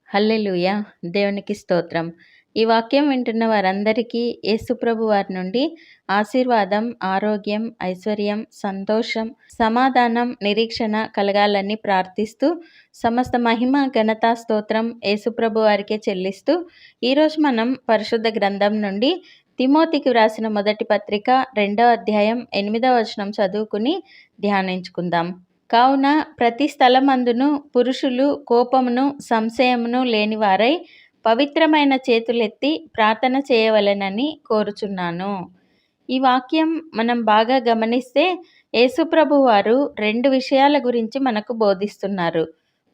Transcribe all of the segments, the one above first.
హల్లెలూయా! దేవునికి స్తోత్రం. ఈ వాక్యం వింటున్న వారందరికీ యేసుప్రభు వారి నుండి ఆశీర్వాదం, ఆరోగ్యం, ఐశ్వర్యం, సంతోషం, సమాధానం, నిరీక్షణ కలగాలని ప్రార్థిస్తూ సమస్త మహిమ, ఘనత, స్తోత్రం యేసుప్రభు వారికే చెల్లిస్తూ ఈరోజు మనం పరిశుద్ధ గ్రంథం నుండి తిమోతికి వ్రాసిన మొదటి పత్రిక 2వ అధ్యాయం 8వ వచనం చదువుకుని ధ్యానించుకుందాం. కావున ప్రతి స్థలమందును పురుషులు కోపమును సంశయమును లేనివారై పవిత్రమైన చేతులెత్తి ప్రార్థన చేయవలెనని కోరుచున్నాను. ఈ వాక్యం మనం బాగా గమనిస్తే యేసుప్రభు వారు 2 విషయాల గురించి మనకు బోధిస్తున్నారు.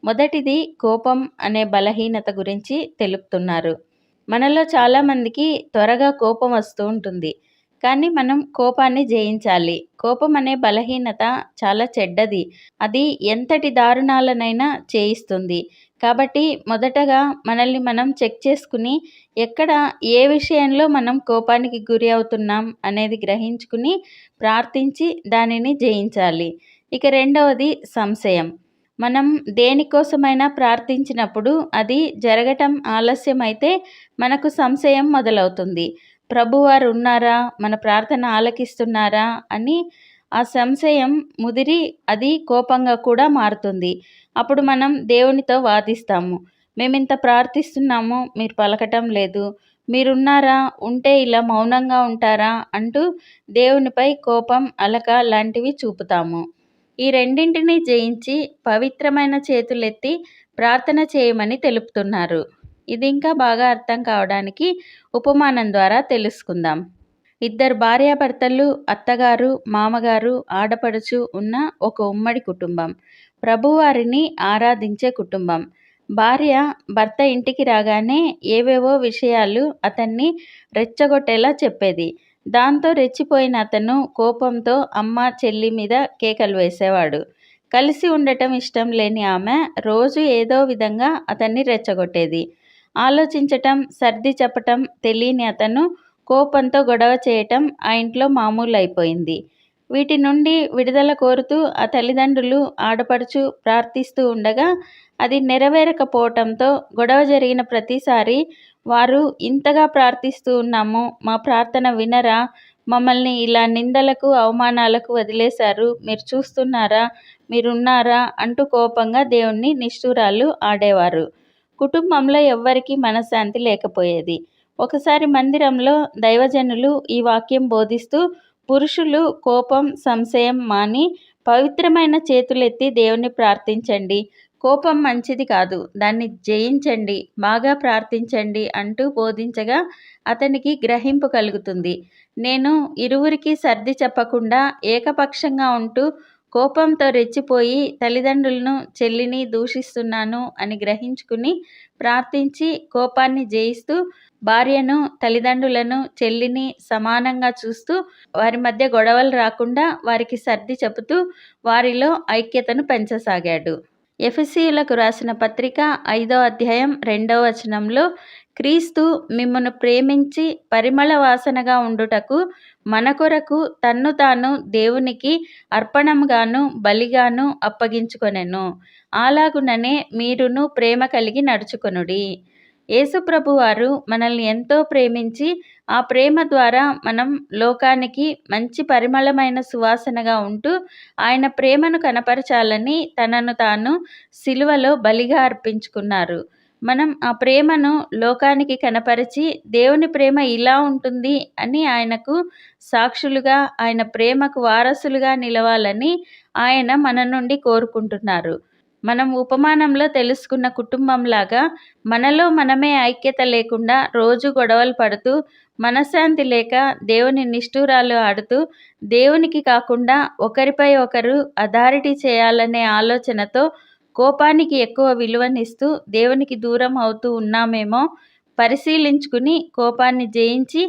మొదటిది కోపం అనే బలహీనత గురించి తెలుపుతున్నారు. మనలో చాలామందికి త్వరగా కోపం వస్తూ ఉంటుంది. కానీ మనం కోపాన్ని జయించాలి. కోపం అనే బలహీనత చాలా చెడ్డది. అది ఎంతటి దారుణాలనైనా చేయిస్తుంది. కాబట్టి మొదటగా మనల్ని మనం చెక్ చేసుకుని ఎక్కడ ఏ విషయంలో మనం కోపానికి గురి అవుతున్నాం అనేది గ్రహించుకుని ప్రార్థించి దానిని జయించాలి. ఇక రెండవది సంశయం. మనం దేనికోసమైనా ప్రార్థించినప్పుడు అది జరగటం ఆలస్యమైతే మనకు సంశయం మొదలవుతుంది. ప్రభువారు ఉన్నారా, మన ప్రార్థన ఆలకిస్తున్నారా అని ఆ సంశయం ముదిరి అది కోపంగా కూడా మారుతుంది. అప్పుడు మనం దేవునితో వాదిస్తాము. మేమింత ప్రార్థిస్తున్నాము, మీరు పలకటం లేదు. మీరున్నారా, ఉంటే ఇలా మౌనంగా ఉంటారా అంటూ దేవునిపై కోపం, అలక లాంటివి చూపుతాము. ఈ రెండింటినీ జయించి పవిత్రమైన చేతులెత్తి ప్రార్థన చేయమని తెలుపుతున్నారు. ఇది ఇంకా బాగా అర్థం కావడానికి ఉపమానం ద్వారా తెలుసుకుందాం. 2 భార్యాభర్తలు, అత్తగారు, మామగారు, ఆడపడుచు ఉన్న ఒక ఉమ్మడి కుటుంబం. ప్రభువారిని ఆరాధించే కుటుంబం. భార్య భర్త ఇంటికి రాగానే ఏవేవో విషయాలు అతన్ని రెచ్చగొట్టేలా చెప్పేది. దాంతో రెచ్చిపోయిన అతను కోపంతో అమ్మ, చెల్లి మీద కేకలు వేసేవాడు. కలిసి ఉండటం ఇష్టం లేని ఆమె రోజు ఏదో విధంగా అతన్ని రెచ్చగొట్టేది. ఆలోచించటం, సర్ది చెప్పటం తెలియని అతను కోపంతో గొడవ చేయటం ఆ ఇంట్లో మామూలు అయిపోయింది. వీటి నుండి విడుదల కోరుతూ ఆ తల్లిదండ్రులు, ఆడపడుచు ప్రార్థిస్తూ ఉండగా అది నెరవేరకపోవటంతో గొడవ జరిగిన ప్రతిసారి వారు ఇంతగా ప్రార్థిస్తూ ఉన్నాము, మా ప్రార్థన వినరా, మమ్మల్ని ఇలా నిందలకు, అవమానాలకు వదిలేశారు, మీరు చూస్తున్నారా, మీరున్నారా అంటూ కోపంగా దేవుణ్ణి నిష్ఠూరాలు ఆడేవారు. కుటుంబంలో ఎవ్వరికీ మనశ్శాంతి లేకపోయేది. ఒకసారి మందిరంలో దైవజనులు ఈ వాక్యం బోధిస్తూ పురుషులు కోపం, సంశయం మాని పవిత్రమైన చేతులెత్తి దేవుణ్ణి ప్రార్థించండి. కోపం మంచిది కాదు, దాన్ని జయించండి, బాగా ప్రార్థించండి అంటూ బోధించగా అతనికి గ్రహింపు కలుగుతుంది. నేను ఇరువురికి సర్ది చెప్పకుండా ఏకపక్షంగా ఉంటూ కోపంతో రెచ్చిపోయి తల్లిదండ్రులను, చెల్లిని దూషిస్తున్నాను అని గ్రహించుకుని ప్రార్థించి కోపాన్ని జయిస్తూ భార్యను, తల్లిదండ్రులను, చెల్లిని సమానంగా చూస్తూ వారి మధ్య గొడవలు రాకుండా వారికి సర్ది చెబుతూ వారిలో ఐక్యతను పెంచసాగాడు. ఎఫెసీయులకు రాసిన పత్రిక 5వ అధ్యాయం 2వ వచనంలో క్రీస్తు మిమ్మును ప్రేమించి పరిమళ వాసనగా ఉండుటకు మన కొరకు తన్ను తాను దేవునికి అర్పణంగాను బలిగాను అప్పగించుకొనెను. అలాగుననే మీరును ప్రేమ కలిగి నడుచుకొనుడి. యేసుప్రభు వారు మనల్ని ఎంతో ప్రేమించి ఆ ప్రేమ ద్వారా మనం లోకానికి మంచి పరిమళమైన సువాసనగా ఉంటూ ఆయన ప్రేమను కనపరచాలని తనను తాను సిలువలో బలిగా అర్పించుకున్నారు. మనం ఆ ప్రేమను లోకానికి కనపరిచి దేవుని ప్రేమ ఇలా ఉంటుంది అని ఆయనకు సాక్షులుగా, ఆయన ప్రేమకు వారసులుగా నిలవాలని ఆయన మన నుండి కోరుకుంటున్నారు. మనం ఉపమానంలో తెలుసుకున్న కుటుంబంలాగా మనలో మనమే ఐక్యత లేకుండా రోజు గొడవలు పడుతూ మనశ్శాంతి లేక దేవుని నిష్ఠూరాలు ఆడుతూ దేవునికి కాకుండా ఒకరిపై ఒకరు అథారిటీ చేయాలనే ఆలోచనతో కోపానికి ఎక్కువ విలువనిస్తూ దేవునికి దూరం అవుతూ ఉన్నామేమో పరిశీలించుకుని కోపాన్ని జయించి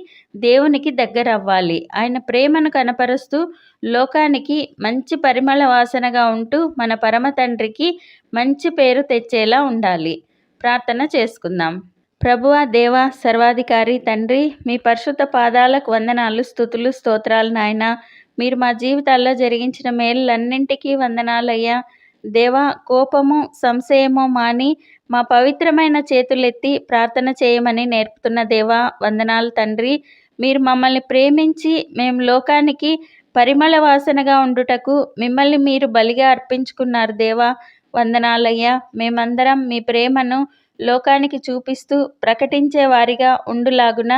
దేవునికి దగ్గరవ్వాలి. ఆయన ప్రేమను కనపరుస్తూ లోకానికి మంచి పరిమళ వాసనగా ఉంటూ మన పరమ తండ్రికి మంచి పేరు తెచ్చేలా ఉండాలి. ప్రార్థన చేసుకుందాం. ప్రభువా, దేవా, సర్వాధికారి తండ్రి, మీ పరిశుద్ధ పాదాలకు వందనాలు, స్తుతులు, స్తోత్రాలు నాయనా. మీరు మా జీవితాల్లో జరిగించిన మేలులన్నింటికీ వందనాలయ్యా. దేవా, కోపము, సంశయము మాని మా పవిత్రమైన చేతులెత్తి ప్రార్థన చేయమని నేర్పుతున్న దేవా వందనాలు తండ్రి. మీరు మమ్మల్ని ప్రేమించి మేము లోకానికి పరిమళ వాసనగా ఉండుటకు మిమ్మల్ని మీరు బలిగా అర్పించుకున్నారు దేవా, వందనాలయ్యా. మేమందరం మీ ప్రేమను లోకానికి చూపిస్తూ ప్రకటించే వారిగా ఉండులాగున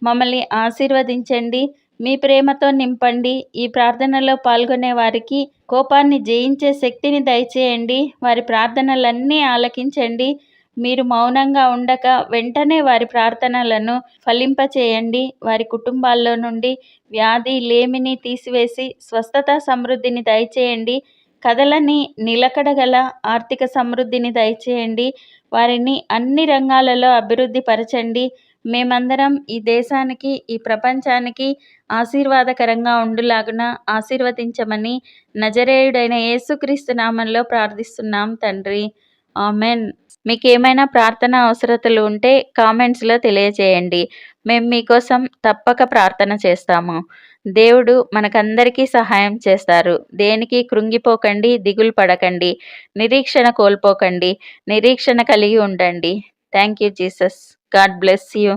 మమ్మల్ని ఆశీర్వదించండి. మీ ప్రేమతో నింపండి. ఈ ప్రార్థనలో పాల్గొనే వారికి కోపాన్ని జయించే శక్తిని దయచేయండి. వారి ప్రార్థనలన్నీ ఆలకించండి. మీరు మౌనంగా ఉండక వెంటనే వారి ప్రార్థనలను ఫలింపచేయండి. వారి కుటుంబాల్లో నుండి వ్యాధి లేమిని తీసివేసి స్వస్థత సమృద్ధిని దయచేయండి. కదలని నిలకడగల ఆర్థిక సమృద్ధిని దయచేయండి. వారిని అన్ని రంగాలలో అభివృద్ధి పరచండి. మేమందరం ఈ దేశానికి ఈ ప్రపంచానికి ఆశీర్వాదకరంగా ఉండులాగున ఆశీర్వదించమని నజరేయుడైన యేసుక్రీస్తు నామంలో ప్రార్థిస్తున్నాం తండ్రి, ఆమెన్. మీకు ఏమైనా ప్రార్థన అవసరతలు ఉంటే కామెంట్స్లో తెలియజేయండి. మేము మీకోసం తప్పక ప్రార్థన చేస్తాము. దేవుడు మనకందరికీ సహాయం చేస్తారు. దేనికి కృంగిపోకండి, దిగులు పడకండి, నిరీక్షణ కోల్పోకండి, నిరీక్షణ కలిగి ఉండండి. Thank you Jesus. God bless you.